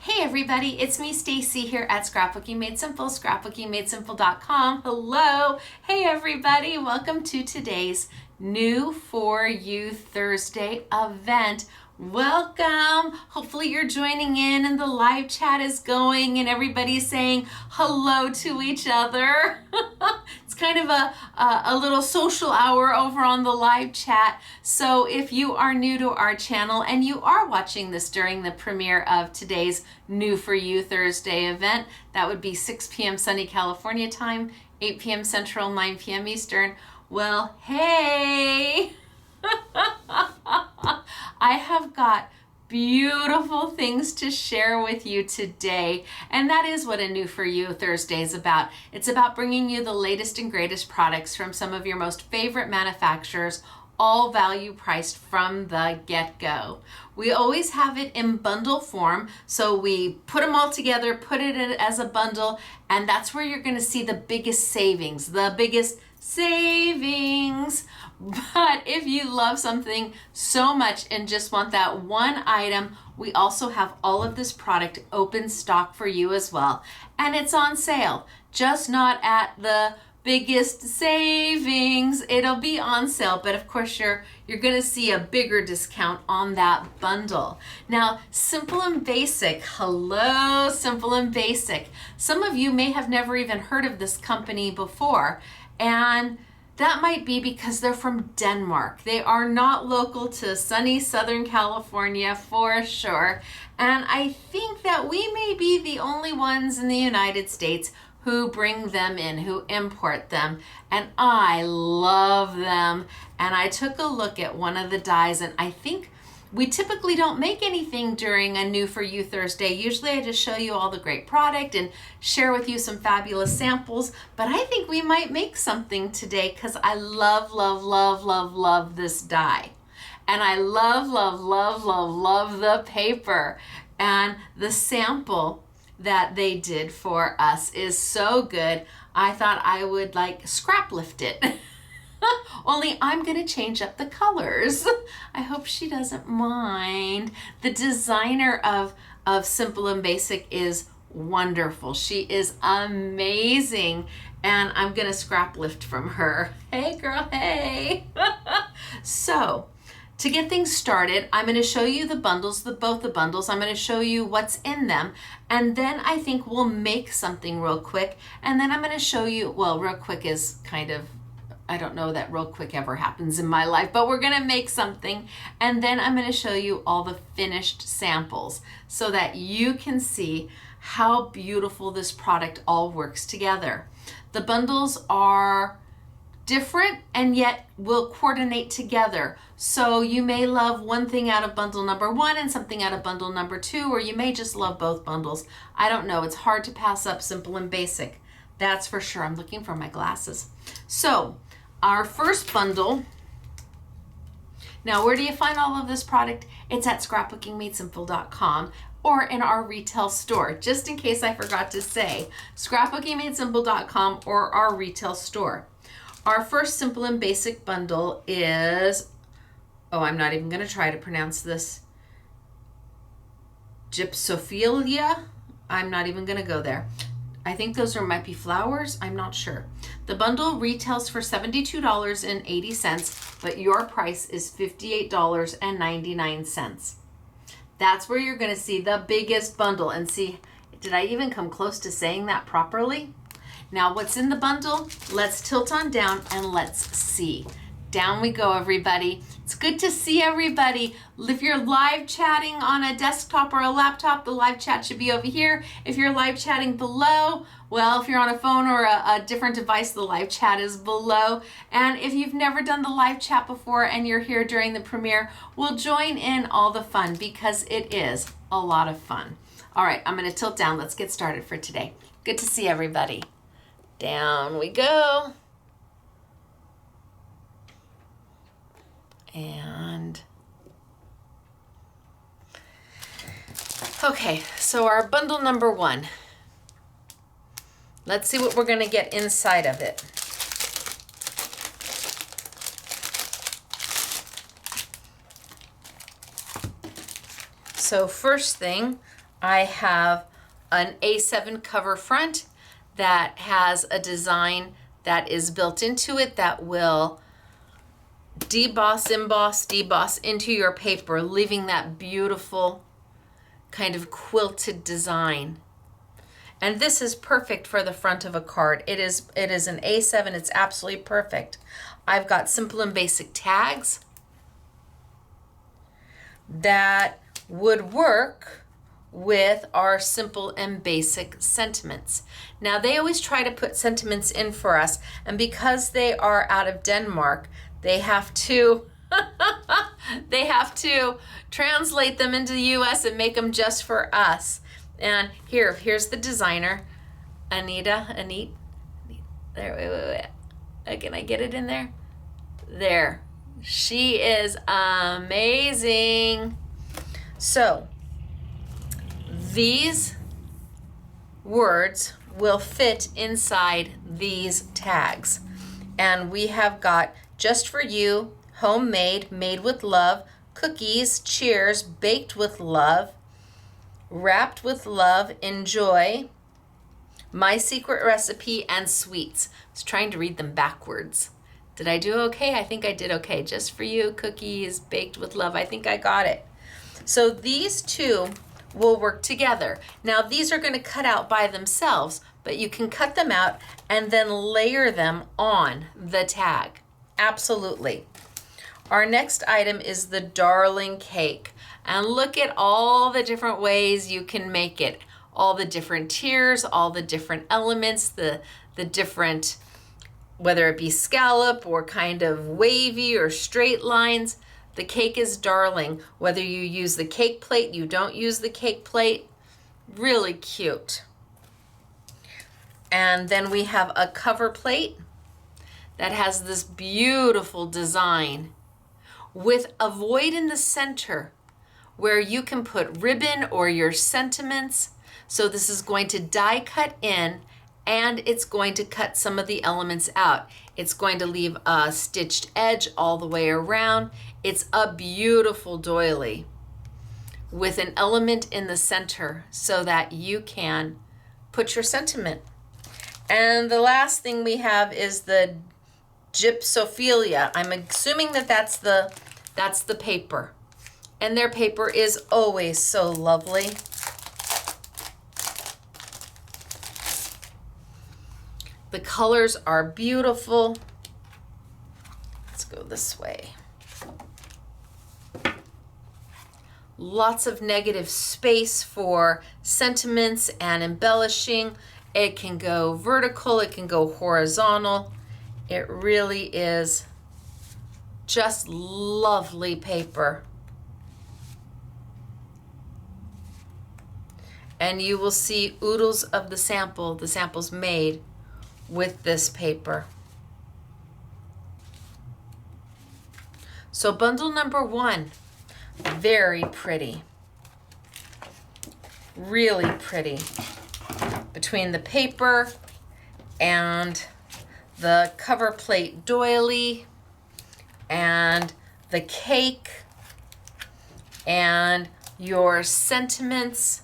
Hey everybody, it's me Stacy here at Scrapbooking Made Simple, scrapbookingmadesimple.com. Hello. Hey everybody, welcome to today's New For You Thursday event. Welcome. Hopefully you're joining in and the live chat is going and everybody's saying hello to each other. It's kind of a little social hour over on the live chat. So if you are new to our channel and you are watching this during the premiere of today's New For You Thursday event, that would be 6 p.m. sunny California time, 8 p.m. Central, 9 p.m. Eastern. Well, hey! I have got beautiful things to share with you today, and that is what a New For You Thursday is about. It's about bringing you the latest and greatest products from some of your most favorite manufacturers, all value priced from the get-go. We always have it in bundle form, so we put them all together, put it in as a bundle, and that's where you're going to see the biggest savings, But if you love something so much and just want that one item, we also have all of this product open stock for you as well. And it's on sale, just not at the biggest savings. It'll be on sale, but of course you're going to see a bigger discount on that bundle. Now, Simple and Basic. Hello, Simple and Basic. Some of you may have never even heard of this company before, and that might be because they're from Denmark. They are not local to sunny Southern California for sure. And I think that we may be the only ones in the United States who bring them in, who import them. And I love them. And I took a look at one of the dies, and I think we typically don't make anything during a New For You Thursday. Usually I just show you all the great product and share with you some fabulous samples, but I think we might make something today because I love, love, love, love, love this die. And I love, love, love, love, love the paper. And the sample that they did for us is so good. I thought I would scrap lift it. Only I'm going to change up the colors. I hope she doesn't mind. The designer of Simple and Basic is wonderful. She is amazing. And I'm going to scrap lift from her. Hey girl, hey. So, to get things started, I'm going to show you the bundles, both the bundles. I'm going to show you what's in them. And then I think we'll make something real quick. And then I'm going to show you, well, real quick is kind of, I don't know that real quick ever happens in my life, but we're going to make something. And then I'm going to show you all the finished samples so that you can see how beautiful this product all works together. The bundles are different and yet will coordinate together. So you may love one thing out of bundle number 1 and something out of bundle number 2, or you may just love both bundles. I don't know. It's hard to pass up Simple and Basic. That's for sure. I'm looking for my glasses. So our first bundle. Now, where do you find all of this product? It's at scrapbookingmadesimple.com or in our retail store, just in case I forgot to say, scrapbookingmadesimple.com or our retail store. Our first Simple and Basic bundle is, oh, I'm not even going to try to pronounce this, gypsophilia. I'm not even going to go there. I think those might be flowers. I'm not sure. The bundle retails for $72.80, but your price is $58.99. That's where you're going to see the biggest bundle. And see, did I even come close to saying that properly? Now, what's in the bundle? Let's tilt on down and let's see. Down we go, everybody. It's good to see everybody. If you're live chatting on a desktop or a laptop, the live chat should be over here. If you're live chatting below, well, if you're on a phone or a different device, the live chat is below. And if you've never done the live chat before and you're here during the premiere, we'll join in all the fun because it is a lot of fun. All right, I'm going to tilt down. Let's get started for today. Good to see everybody. Down we go. And okay, so our bundle number 1. Let's see what we're going to get inside of it. So first thing, I have an A7 cover front that has a design that is built into it that will deboss, emboss, deboss into your paper, leaving that beautiful kind of quilted design. And this is perfect for the front of a card. It is an A7. It's absolutely perfect. I've got simple and basic tags that would work with our simple and basic sentiments. Now, they always try to put sentiments in for us, and because they are out of Denmark, they have to they have to translate them into the US and make them just for us. And here's the designer, Anita. There, wait. Can I get it in there? There. She is amazing. So, these words will fit inside these tags. And we have got just for you, homemade, made with love, cookies, cheers, baked with love, wrapped with love, enjoy, my secret recipe, and sweets. I was trying to read them backwards. Did I do okay? I think I did okay. Just for you, cookies, baked with love. I think I got it. So these two will work together. Now these are going to cut out by themselves, but you can cut them out and then layer them on the tag. Absolutely. Our next item is the Darling Cake. And look at all the different ways you can make it. All the different tiers, all the different elements, the different, whether it be scallop or kind of wavy or straight lines. The cake is darling. Whether you use the cake plate, you don't use the cake plate. Really cute. And then we have a cover plate that has this beautiful design with a void in the center where you can put ribbon or your sentiments. So this is going to die cut in, and it's going to cut some of the elements out. It's going to leave a stitched edge all the way around. It's a beautiful doily with an element in the center so that you can put your sentiment. And the last thing we have is the Gypsophilia. I'm assuming that that's the paper. And their paper is always so lovely. The colors are beautiful. Let's go this way. Lots of negative space for sentiments and embellishing. It can go vertical, it can go horizontal. It really is just lovely paper. And you will see oodles of the samples made with this paper. So bundle number 1, very pretty. Really pretty. Between the paper and the cover plate doily and the cake and your sentiments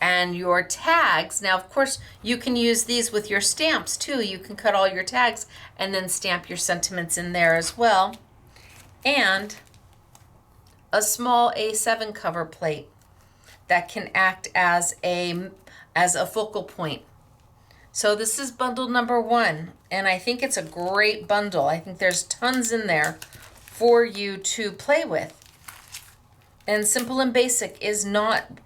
and your tags. Now, of course, you can use these with your stamps too. You can cut all your tags and then stamp your sentiments in there as well. And a small A7 cover plate that can act as a focal point. So this is bundle number 1, and I think it's a great bundle. I think there's tons in there for you to play with. And simple and basic is not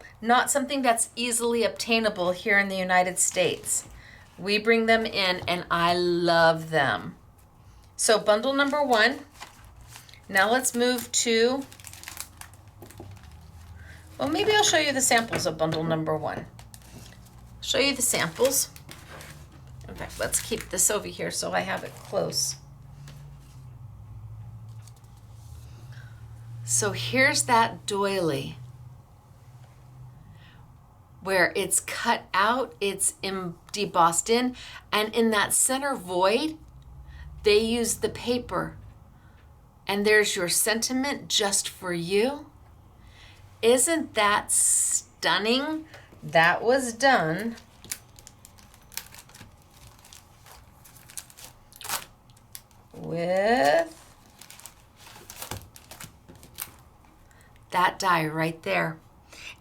something that's easily obtainable here in the United States. We bring them in, and I love them. So bundle number 1. Now let's move to, well, maybe I'll show you the samples of bundle number 1. Show you the samples. In fact, let's keep this over here so I have it close. So here's that doily where it's cut out, it's debossed in, and in that center void, they use the paper. And there's your sentiment just for you. Isn't that stunning? that was done with that die right there.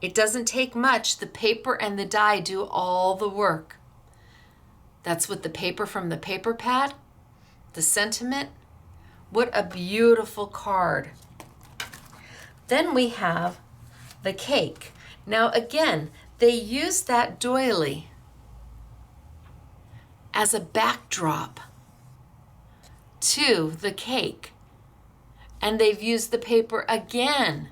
It doesn't take much. The paper and the die do all the work. That's with the paper from the paper pad, the sentiment. What a beautiful card. Then we have the cake. Now again, they use that doily as a backdrop to the cake. And they've used the paper again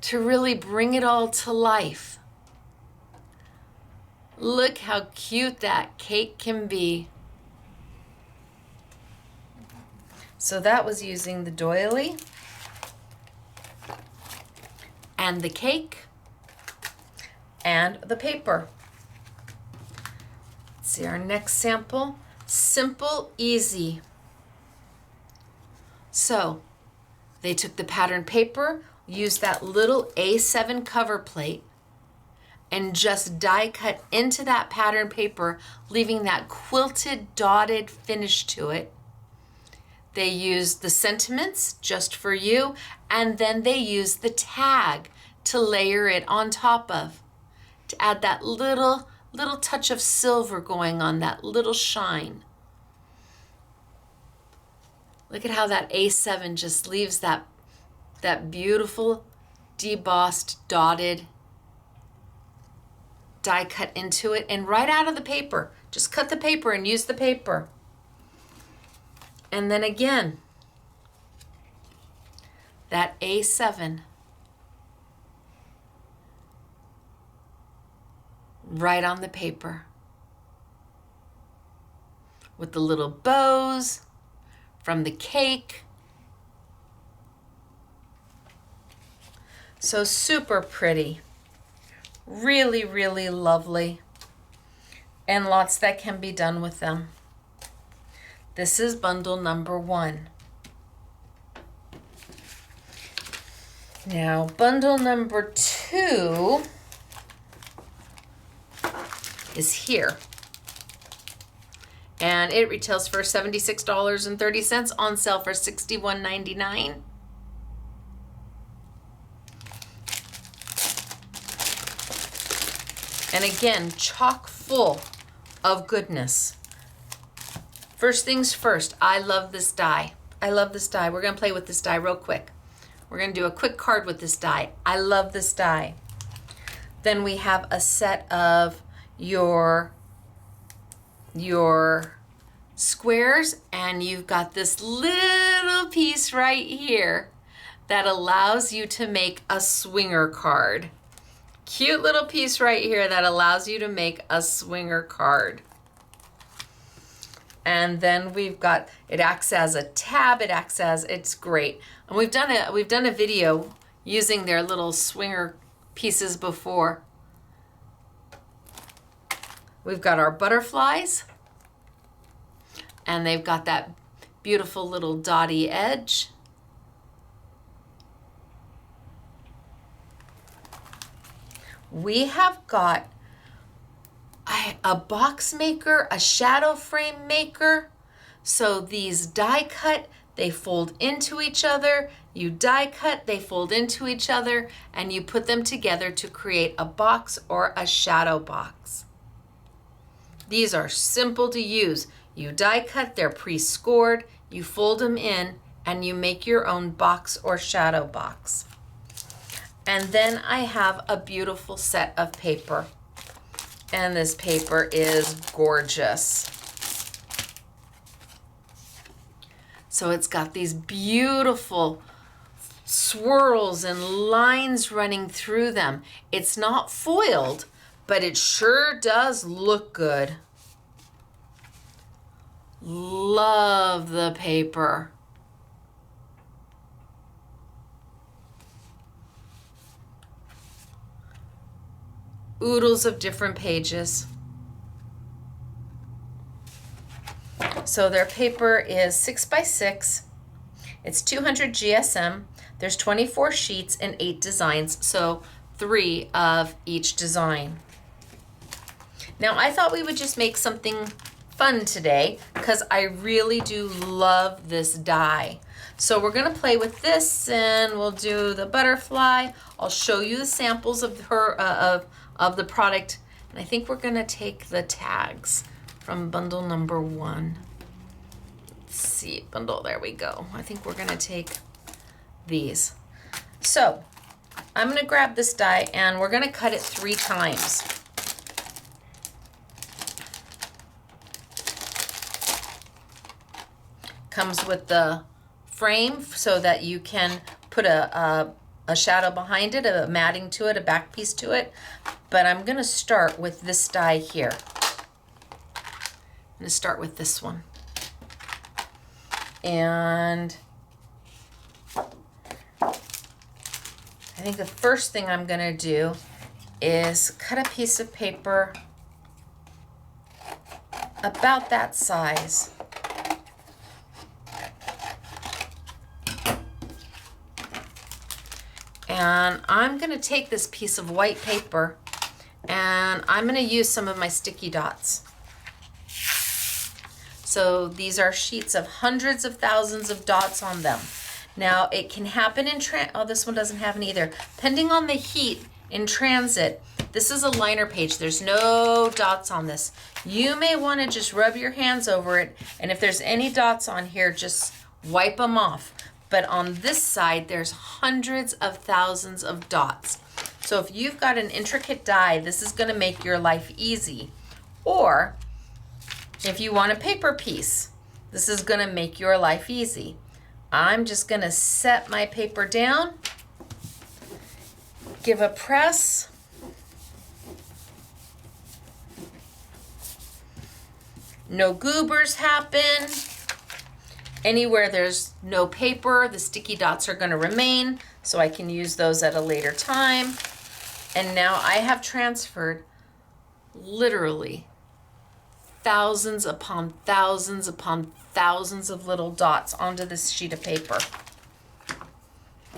to really bring it all to life. Look how cute that cake can be. So that was using the doily and the cake and the paper. Let's see our next sample. Simple, easy. So they took the pattern paper, used that little A7 cover plate, and just die cut into that pattern paper, leaving that quilted, dotted finish to it. They used the sentiments just for you, and then they used the tag to layer it on top of, to add that little touch of silver going on, that little shine. Look at how that A7 just leaves that beautiful debossed, dotted die cut into it, and right out of the paper. Just cut the paper and use the paper. And then again, that A7 right on the paper with the little bows from the cake. So super pretty. Really, really lovely. And lots that can be done with them. This is bundle number 1. Now, bundle number 2 is here. And it retails for $76.30, on sale for $61.99. And again, chock full of goodness. First things first, I love this die. I love this die. We're gonna play with this die real quick. We're gonna do a quick card with this die. I love this die. Then we have a set of your squares, and you've got this little piece right here that allows you to make a swinger card. Cute little piece right here that allows you to make a swinger card. And then we've got, it acts as a tab, it's great. And we've done a video using their little swinger pieces before. We've got our butterflies, and they've got that beautiful little dotty edge. We have got a box maker, a shadow frame maker. So these die cut, they fold into each other. You die cut, they fold into each other, and you put them together to create a box or a shadow box. These are simple to use. You die cut, they're pre-scored, you fold them in, and you make your own box or shadow box. And then I have a beautiful set of paper. And this paper is gorgeous. So it's got these beautiful swirls and lines running through them. It's not foiled, but it sure does look good. Love the paper. Oodles of different pages. So their paper is 6x6. It's 200 GSM. There's 24 sheets and 8 designs. So 3 of each design. Now I thought we would just make something fun today because I really do love this die. So we're gonna play with this and we'll do the butterfly. I'll show you the samples of her of the product, and I think we're gonna take the tags from bundle number 1. Let's see, bundle, there we go. I think we're gonna take these. So I'm gonna grab this die and we're gonna cut it 3 times. Comes with the frame so that you can put a shadow behind it, a matting to it, a back piece to it. But I'm gonna start with this die here. I'm gonna start with this one. And I think the first thing I'm gonna do is cut a piece of paper about that size. And I'm gonna take this piece of white paper and I'm gonna use some of my sticky dots. So these are sheets of hundreds of thousands of dots on them. Now it can happen in oh, this one doesn't have any either. Depending on the heat in transit, this is a liner page. There's no dots on this. You may wanna just rub your hands over it, and if there's any dots on here, just wipe them off. But on this side, there's hundreds of thousands of dots. So if you've got an intricate die, this is gonna make your life easy. Or if you want a paper piece, this is gonna make your life easy. I'm just gonna set my paper down, give a press, no goobers happen. Anywhere there's no paper, the sticky dots are gonna remain, so I can use those at a later time. And now I have transferred literally thousands upon thousands upon thousands of little dots onto this sheet of paper.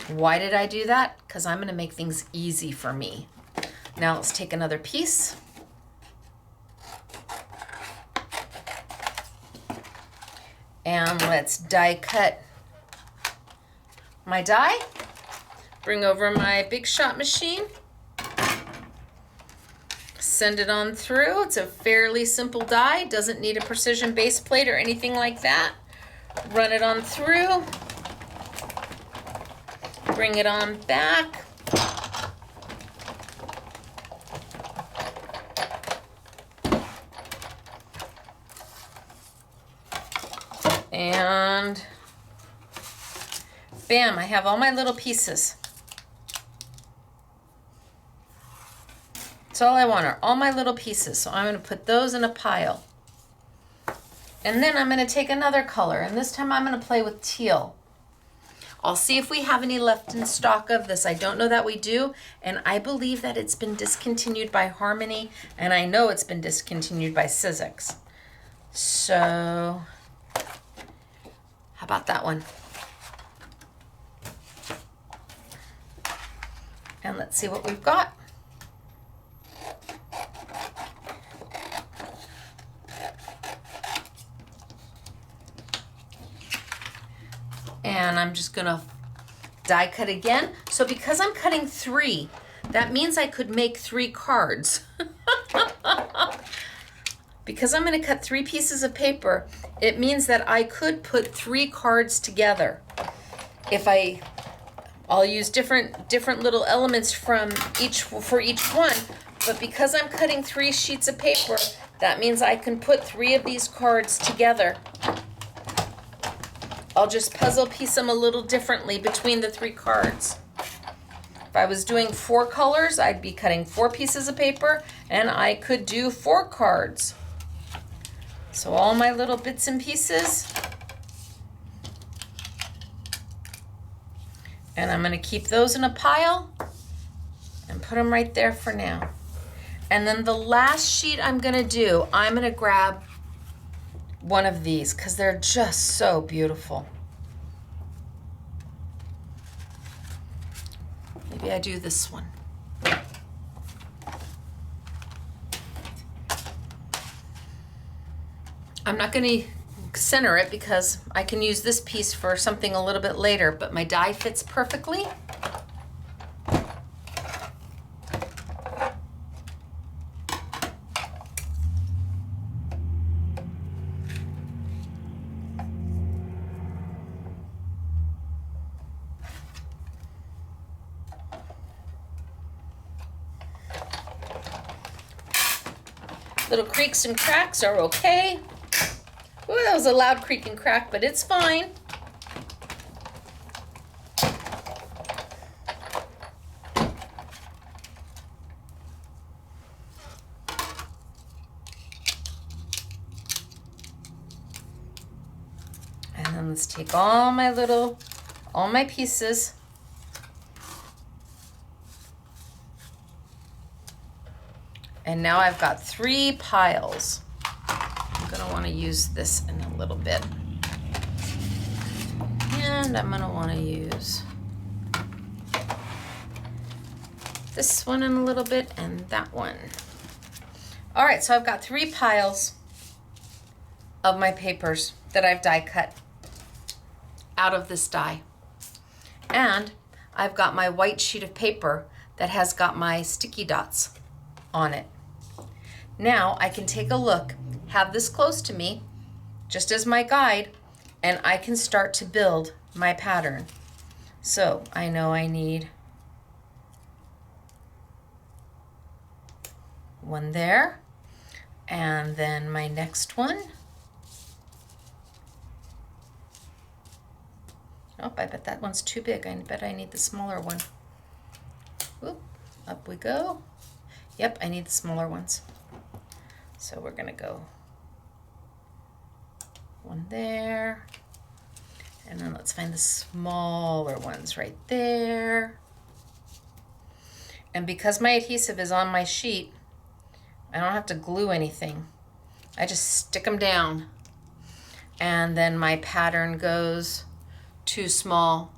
Why did I do that? Because I'm gonna make things easy for me. Now let's take another piece. And let's die cut my die. Bring over my Big Shot machine. Send it on through. It's a fairly simple die. Doesn't need a precision base plate or anything like that. Run it on through. Bring it on back. And bam, I have all my little pieces. That's all I want are all my little pieces. So I'm going to put those in a pile. And then I'm going to take another color, and this time I'm going to play with teal. I'll see if we have any left in stock of this. I don't know that we do, and I believe that it's been discontinued by Harmony, and I know it's been discontinued by Sizzix. So how about that one? And let's see what we've got. And I'm just gonna die cut again. So because I'm cutting 3, that means I could make 3 cards. Because I'm gonna cut 3 pieces of paper, it means that I could put 3 cards together. If I'll use different little elements for each one, but because I'm cutting 3 sheets of paper, that means I can put 3 of these cards together. I'll just puzzle piece them a little differently between the 3 cards. If I was doing 4 colors, I'd be cutting 4 pieces of paper, and I could do 4 cards. So all my little bits and pieces. And I'm gonna keep those in a pile and put them right there for now. And then the last sheet I'm gonna do, I'm gonna grab one of these because they're just so beautiful. Maybe I do this one. I'm not going to center it because I can use this piece for something a little bit later, but my die fits perfectly. Little creaks and cracks are okay. Ooh, that was a loud creak and crack, but it's fine. And then let's take all my pieces. And now I've got 3 piles. I'm gonna wanna use this in a little bit. And I'm gonna wanna use this one in a little bit and that one. All right, so I've got 3 piles of my papers that I've die cut out of this die. And I've got my white sheet of paper that has got my sticky dots on it. Now I can take a look, have this close to me, just as my guide, and I can start to build my pattern. So I know I need one there, and then my next one. Oh, I bet that one's too big. I bet I need the smaller one. Oop, up we go. Yep, I need the smaller ones. So we're gonna go one there, and then let's find the smaller ones right there. And because my adhesive is on my sheet, I don't have to glue anything. I just stick them down. And then my pattern goes 2 small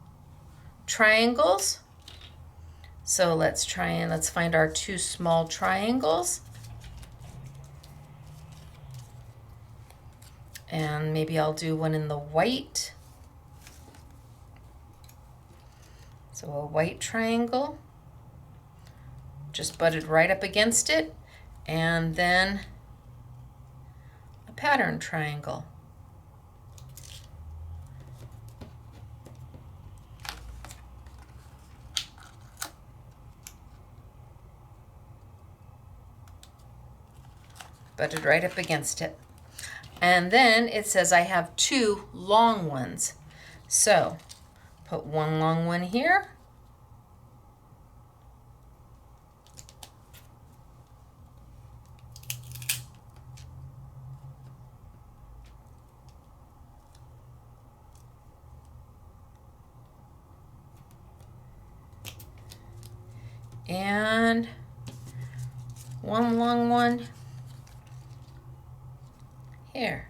triangles. So let's find our 2 small triangles. And maybe I'll do one in the white. So a white triangle, just butted right up against it, and then a pattern triangle. Butted right up against it. And then it says I have 2 long ones. So put one long one here. And one long one here.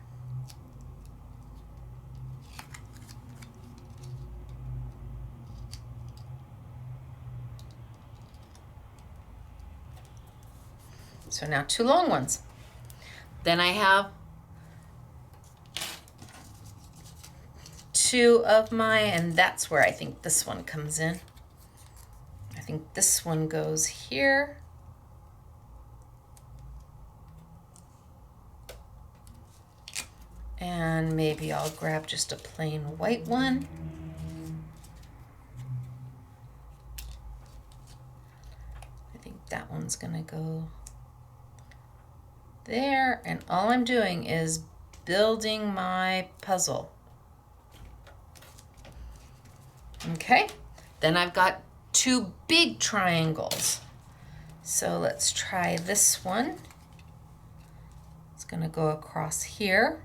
So now 2 long ones. Then I have 2 of my, and that's where I think this one comes in. I think this one goes here. And maybe I'll grab just a plain white one. I think that one's gonna go there, and all I'm doing is building my puzzle. Okay, then I've got 2 big triangles. So let's try this one. It's gonna go across here.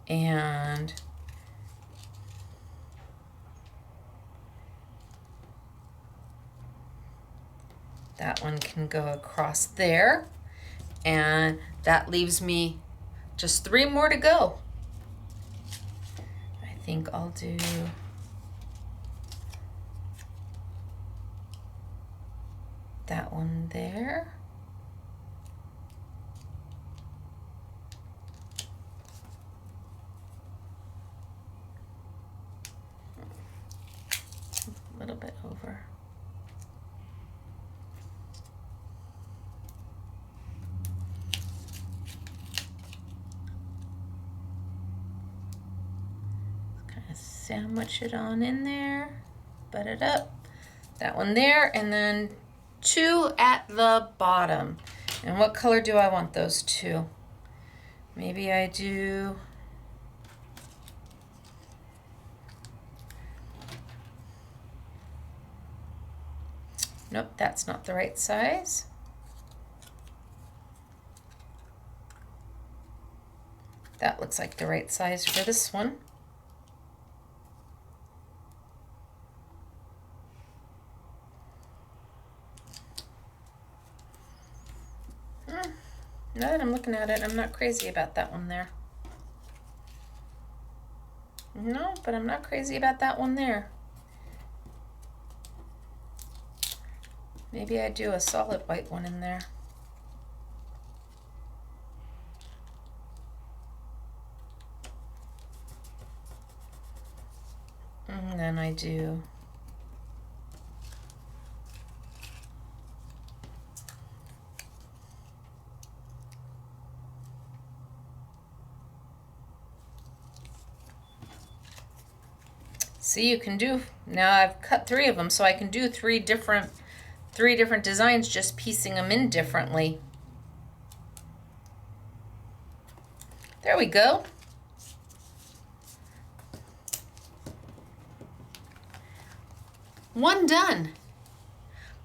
And that one can go across there. And that leaves me just 3 more to go. I think I'll do that one there. A little bit over. Kind of sandwich it on in there, butt it up. That one there, and then 2 at the bottom. And what color do I want those 2? Maybe I do nope, that's not the right size. That looks like the right size for this one. Now that I'm looking at it, I'm not crazy about that one there. No, but I'm not crazy about that one there. Maybe I do a solid white one in there. And then I do see, you can do, now I've cut 3 of them, so I can do 3 different designs, just piecing them in differently. There we go. One done.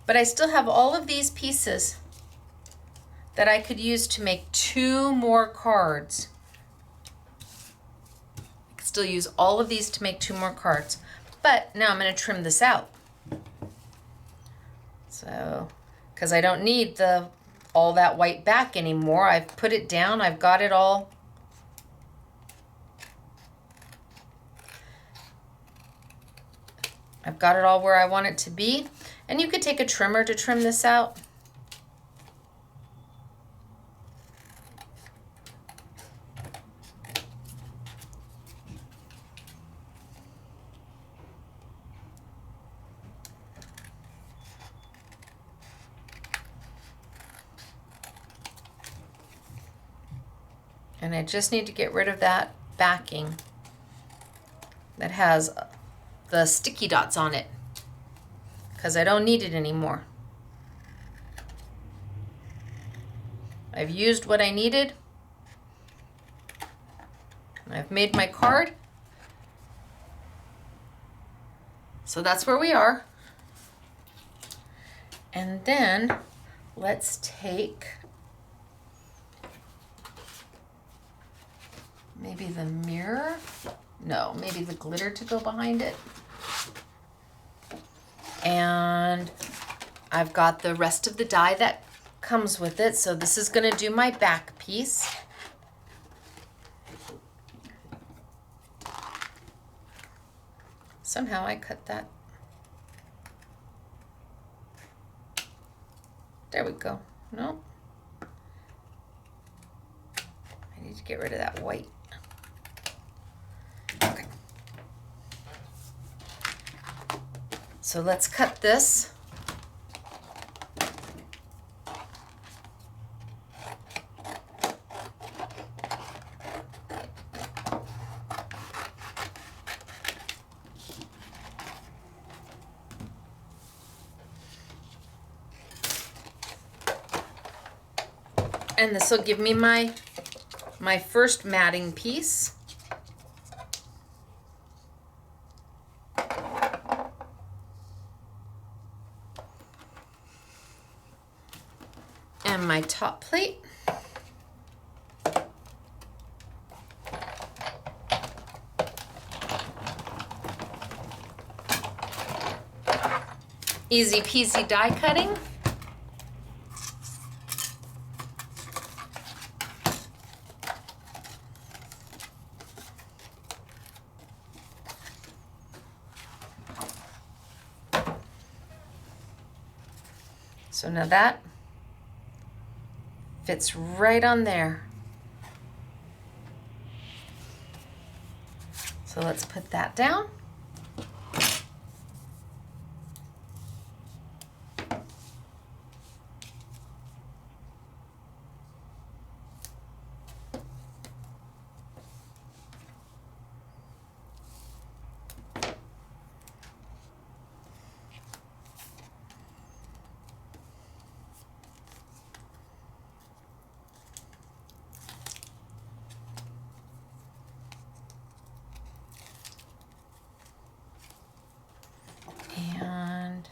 But I still have all of these pieces that I could use to make 2 more cards. I could still use all of these to make 2 more cards. But now I'm going to trim this out. So, because I don't need all that white back anymore. I've put it down. I've got it all. I've got it all where I want it to be. And you could take a trimmer to trim this out. And I just need to get rid of that backing that has the sticky dots on it, because I don't need it anymore. I've used what I needed. I've made my card. So that's where we are. And then let's take maybe the mirror. No, maybe the glitter to go behind it. And I've got the rest of the die that comes with it. So this is going to do my back piece. Somehow I cut that. There we go. No. I need to get rid of that white. Okay. So let's cut this. And this will give me my first matting piece. And my top plate. Easy peasy die cutting. So now that fits right on there. So let's put that down. And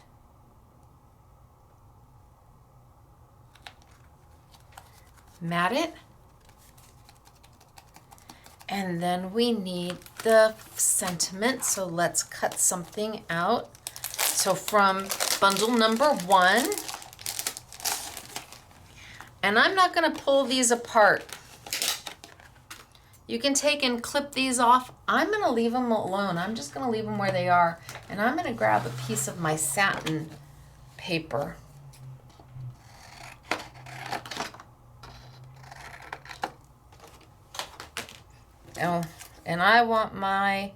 mat it. And then we need the sentiment, so let's cut something out. So from bundle number 1, and I'm not going to pull these apart. You can take and clip these off. I'm going to leave them alone. I'm just going to leave them where they are. And I'm going to grab a piece of my satin paper. Oh, and I want my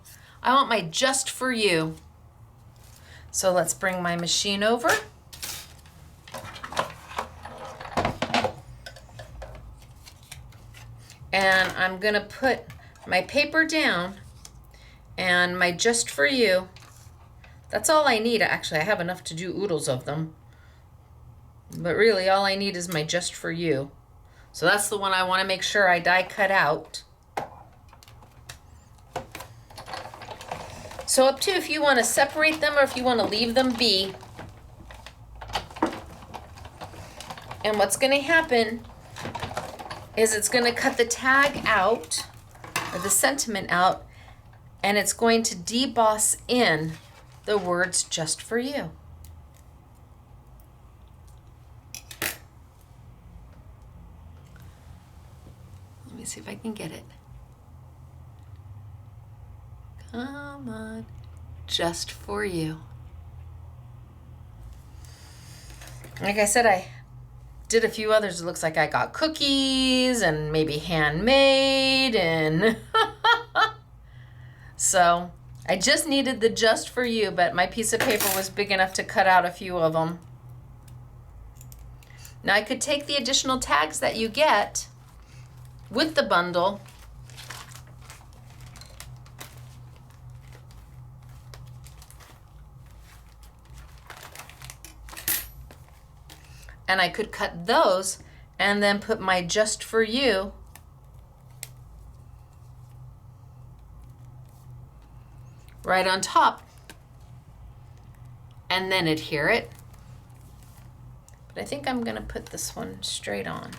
just for you. So let's bring my machine over. And I'm going to put my paper down and my just for you. That's all I need. Actually, I have enough to do oodles of them. But really, all I need is my just for you. So that's the one I want to make sure I die cut out. So up to if you want to separate them or if you want to leave them be. And what's going to happen is it's going to cut the tag out, or the sentiment out, and it's going to deboss in the words just for you. Let me see if I can get it. Come on, just for you. Like I said, I did a few others. It looks like I got cookies and maybe handmade and so I just needed the just for you, but my piece of paper was big enough to cut out a few of them. Now I could take the additional tags that you get with the bundle and I could cut those and then put my just for you right on top and then adhere it. But I think I'm going to put this one straight on.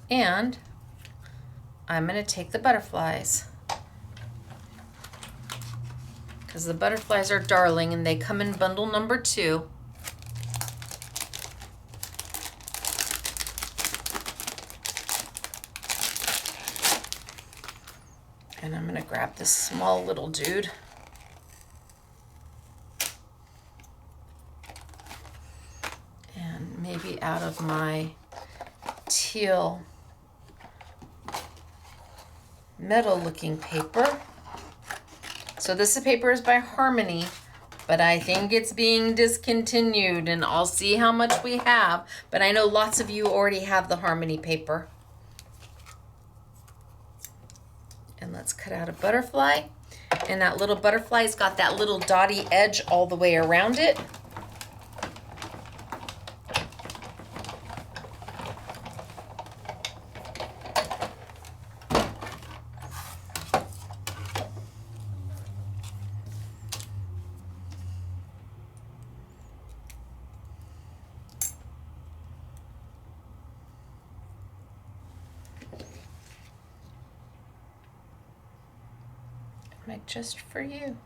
And I'm going to take the butterflies, because the butterflies are darling and they come in bundle number 2. And I'm gonna grab this small little dude. And maybe out of my teal metal looking paper. So this paper is by Harmony, but I think it's being discontinued and I'll see how much we have. But I know lots of you already have the Harmony paper. And let's cut out a butterfly. And that little butterfly's got that little dotty edge all the way around it. Just for you.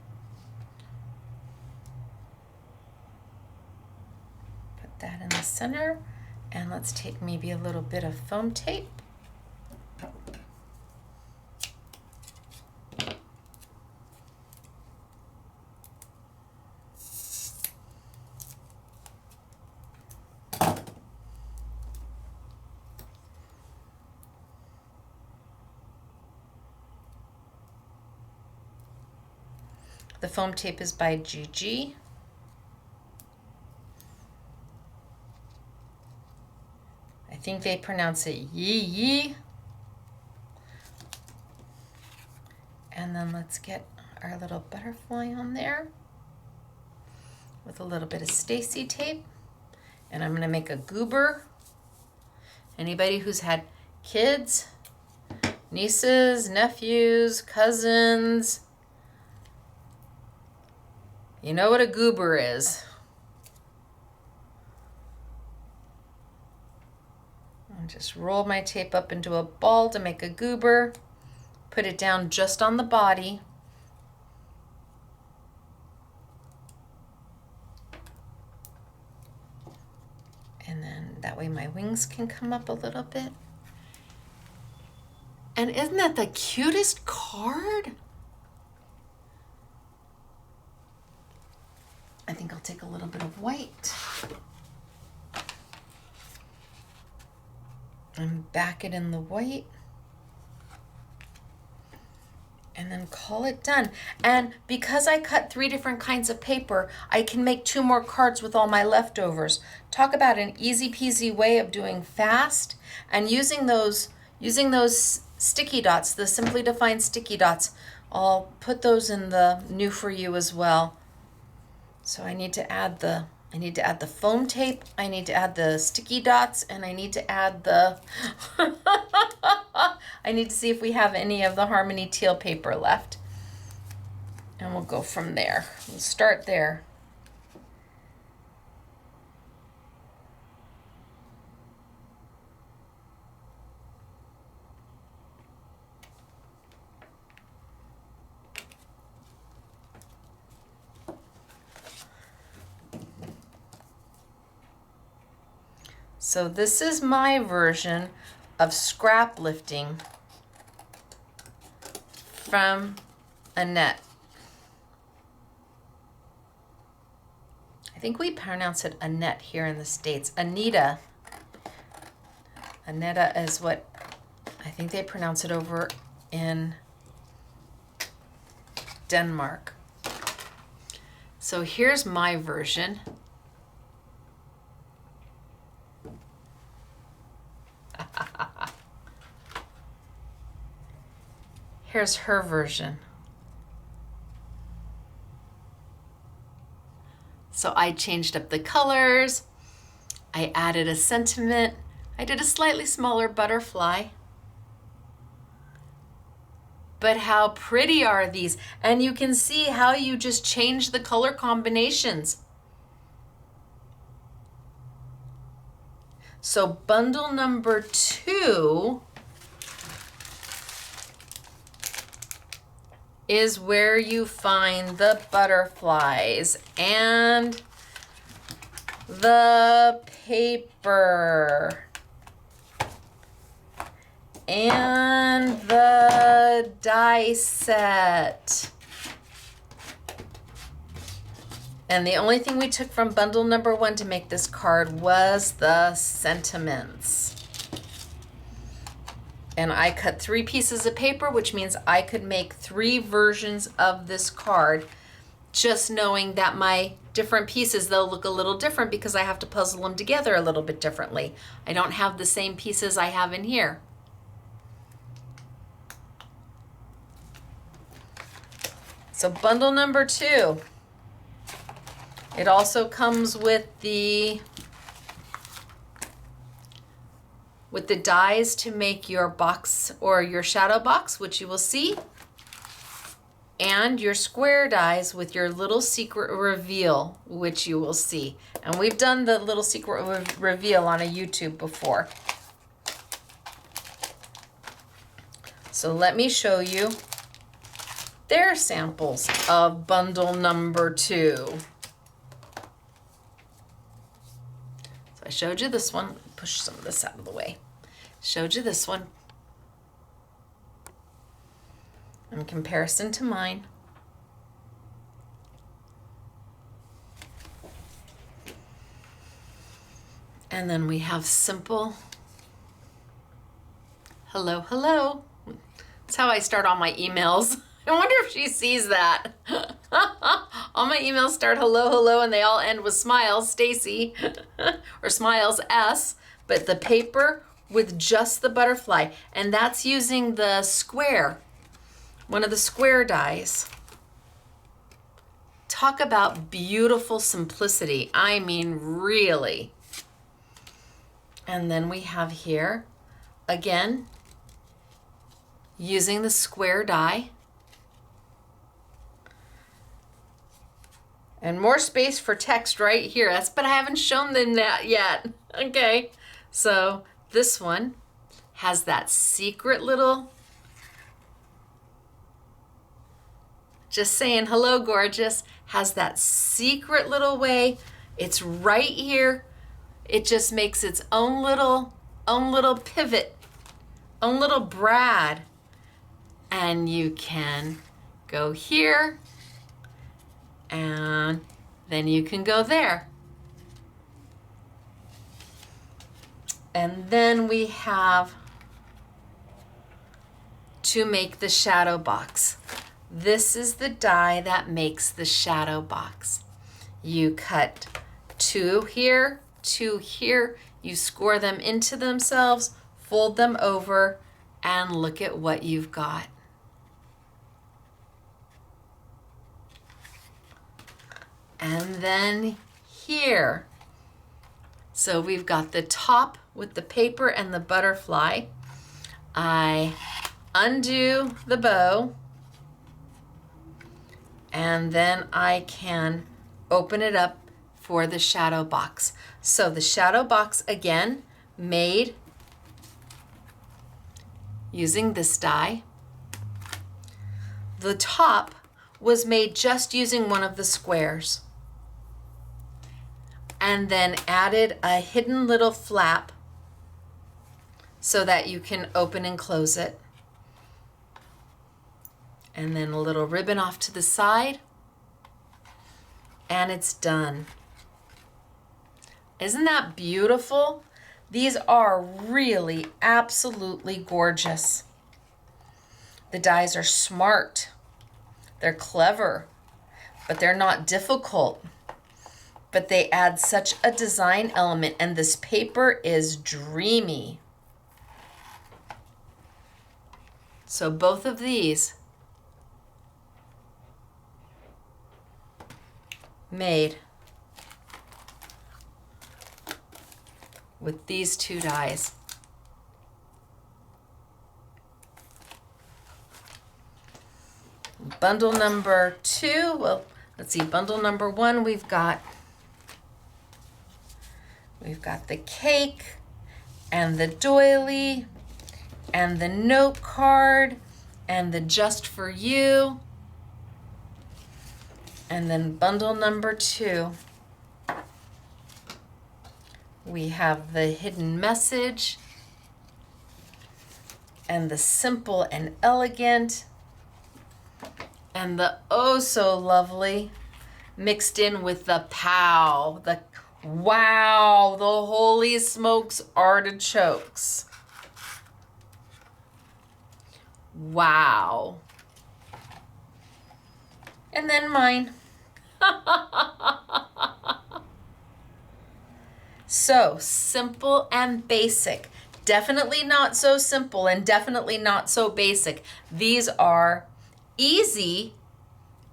Put that in the center, and let's take maybe a little bit of foam tape. The foam tape is by Gigi. I think they pronounce it yee yee. And then let's get our little butterfly on there with a little bit of Stacy tape. And I'm gonna make a goober. Anybody who's had kids, nieces, nephews, cousins, you know what a goober is. I'll just roll my tape up into a ball to make a goober. Put it down just on the body. And then that way my wings can come up a little bit. And isn't that the cutest card? I think I'll take a little bit of white and back it in the white. And then call it done. And because I cut 3 different kinds of paper, I can make 2 more cards with all my leftovers. Talk about an easy peasy way of doing fast and using those sticky dots, the Simply Defined sticky dots. I'll put those in the new for you as well. So I need to add the foam tape, I need to add the sticky dots, and I need to add the I need to see if we have any of the Harmony teal paper left. And we'll go from there. We'll start there. So this is my version of scrap lifting from Annette. I think we pronounce it Annette here in the States. Anita. Annetta is what I think they pronounce it over in Denmark. So here's my version. Here's her version. So I changed up the colors. I added a sentiment. I did a slightly smaller butterfly. But how pretty are these? And you can see how you just change the color combinations. So bundle number 2 is where you find the butterflies and the paper and the die set. And the only thing we took from bundle number 1 to make this card was the sentiments. And I cut 3 pieces of paper, which means I could make 3 versions of this card, just knowing that my different pieces, they'll look a little different because I have to puzzle them together a little bit differently. I don't have the same pieces I have in here. So bundle number 2. It also comes with the dies to make your box or your shadow box, which you will see, and your square dies with your little secret reveal, which you will see. And we've done the little secret reveal on a YouTube before. So let me show you their samples of bundle number 2. So I showed you this one. Push some of this out of the way. Showed you this one in comparison to mine. And then we have simple hello, hello. That's how I start all my emails. I wonder if she sees that. All my emails start hello, hello, and they all end with smiles, Stacy, or smiles S, but the paper with just the butterfly, and that's using the square, one of the square dies. Talk about beautiful simplicity. I mean, really. And then we have here, again, using the square die. And more space for text right here. But I haven't shown them that yet. Okay, so this one has that secret little, just saying hello gorgeous, has that secret little way. It's right here. It just makes its own little pivot, own little brad. And you can go here, and then you can go there. And then we have to make the shadow box. This is the die that makes the shadow box. You cut 2 here, 2 here, you score them into themselves, fold them over, and look at what you've got. And then here. So we've got the top with the paper and the butterfly. I undo the bow, and then I can open it up for the shadow box. So the shadow box, again, made using this die. The top was made just using one of the squares, and then added a hidden little flap so that you can open and close it. And then a little ribbon off to the side, and it's done. Isn't that beautiful? These are really absolutely gorgeous. The dies are smart. They're clever, but they're not difficult. But they add such a design element, and this paper is dreamy. So both of these made with these 2 dies. Bundle number 2, well, let's see, bundle number 1, we've got the cake and the doily and the note card and the just for you. And then bundle number 2, we have the hidden message and the simple and elegant and the oh so lovely mixed in with the pow, the wow, the holy smokes artichokes. Wow. And then mine. So simple and basic. Definitely not so simple and definitely not so basic. These are easy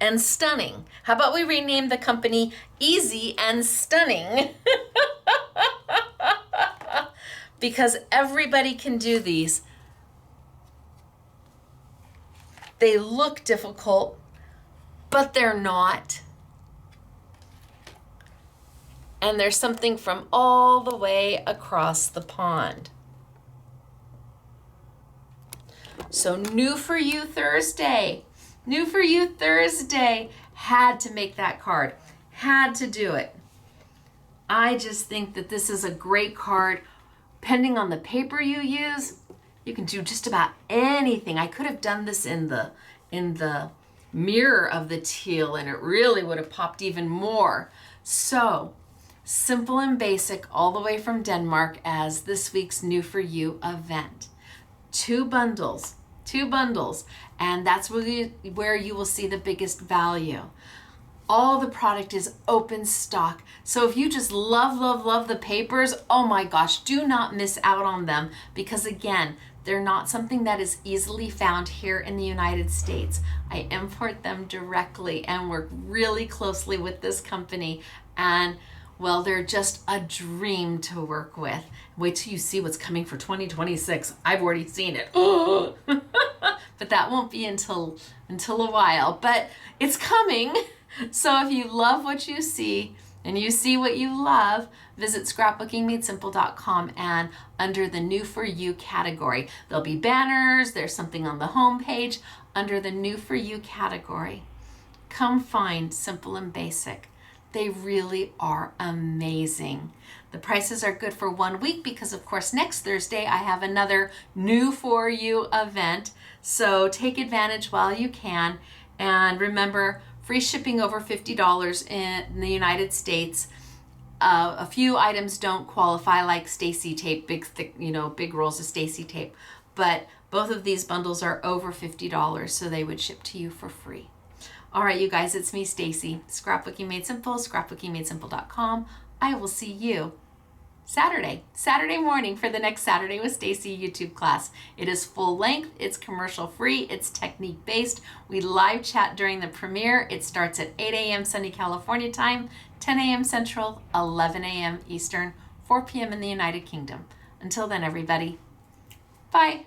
and stunning. How about we rename the company Easy and Stunning? Because everybody can do these. They look difficult, but they're not. And there's something from all the way across the pond. So new for you Thursday. New for you Thursday. Had to make that card. Had to do it. I just think that this is a great card. Depending on the paper you use, you can do just about anything. I could have done this in the mirror of the teal, and it really would have popped even more. So simple and basic all the way from Denmark as this week's New For You event. 2 bundles 2 bundles, and that's really where you will see the biggest value. All the product is open stock. So if you just love the papers, oh my gosh, do not miss out on them, because again, they're not something that is easily found here in the United States. I import them directly and work really closely with this company, and well, they're just a dream to work with. Wait till you see what's coming for 2026. I've already seen it. But that won't be until a while, but it's coming. So if you love what you see and you see what you love, visit scrapbookingmadesimple.com, and under the New For You category, there'll be banners, there's something on the home page under the New For You category. Come find Simple and Basic. They really are amazing. The prices are good for 1 week because, of course, next Thursday I have another New For You event. So take advantage while you can. And remember, free shipping over $50 in the United States. A few items don't qualify, like Stacy tape, big thick, big rolls of Stacy tape. But both of these bundles are over $50, so they would ship to you for free. All right, you guys, it's me, Stacy. Scrapbooking Made Simple, scrapbookingmadesimple.com. I will see you Saturday morning for the next Saturday with Stacy YouTube class. It is full length, it's commercial free, it's technique based. We live chat during the premiere. It starts at 8 a.m. sunny California time, 10 a.m. Central, 11 a.m. Eastern, 4 p.m. in the United Kingdom. Until then, everybody, bye.